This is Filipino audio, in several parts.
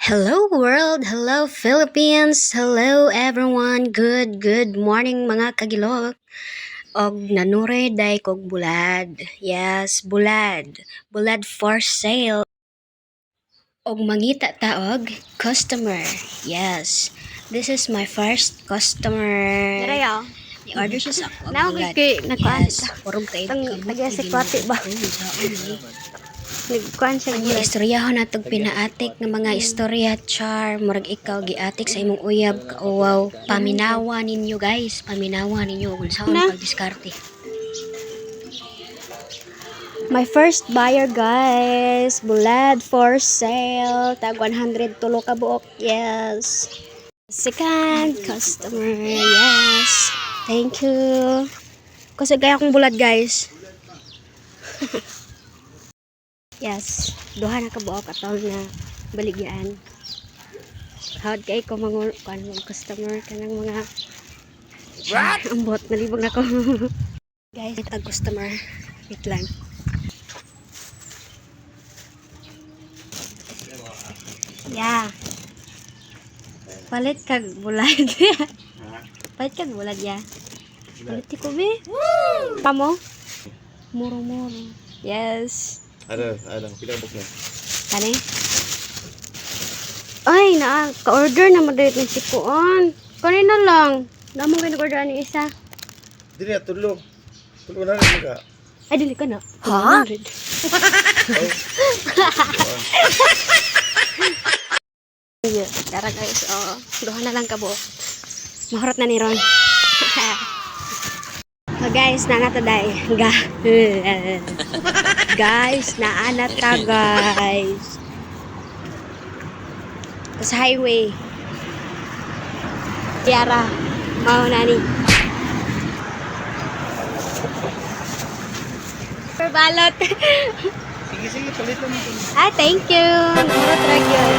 Hello world, hello Philippines, hello everyone. Good morning mga kagilok. Og nanure day kog bulad. Yes, bulad. Bulad for sale. Og mangita taog customer. Yes. This is my first customer. Darayo. Ni-order siya sa ako. Now, bulad. nagkuhan Yes. Purong tayo. Nag-asikwati ba? Nagkuhan siya Ang istoryahon natog pinaatik ng mga istorya char murag ikaw giatik sa imong uyab kauwaw paminawa ninyo guys, paminawa ninyo kung saan pagdiskarte. My first buyer guys, bulad for sale, tag 100 tulo ka buok. Yes. Second customer. Yes. Thank you. Kasi gaya akong bulad guys. Yes. Duha na ka buok atong na baligyan. Hawad kay ko mga customer kanang mga ambot nalibog na ko. Guys, ito customer. Wait lang. Yeah. Palit kag bulad. Palit kag bulad ya. Palit ko be. Pamo? Muro-muro. Yes. Ada, pila box na. Kani? Ay, ka-order na madalit ng sikuan. Kanina lang. Namang pinag-order ni isa. Dili na tulo. Tulo na rin ka. Ay, dili ka na. Ha? Tara guys, duha na lang ka buo. Mahurot na ni Ron. So guys, naanata day. Guys, naanata guys. Sa highway. Tiara, mau nani. Perbalot. Sige, palit lang ito. Ah, thank you. Mahurot rag yun.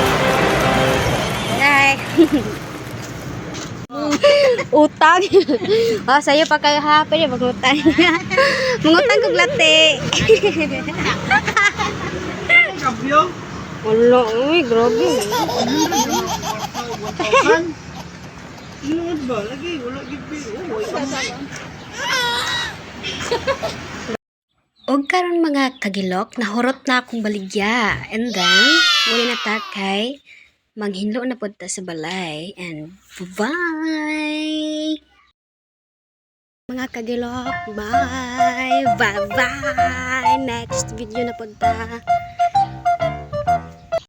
Bye. Utang. Sa'yo pa kayo ha. Pwede mag-utang. Mangutang kong latte. Kabyo? Wala. Uy, grabe. 1,000? Inuod ba? Lagi, wala gibbi. Og karon mga kagilok, nahurot na akong baligya. And then, muli na takay, maghinlo na pod ta sa balay. And bye! Mga kagilok, bye! Bye-bye! Next video na pod ta.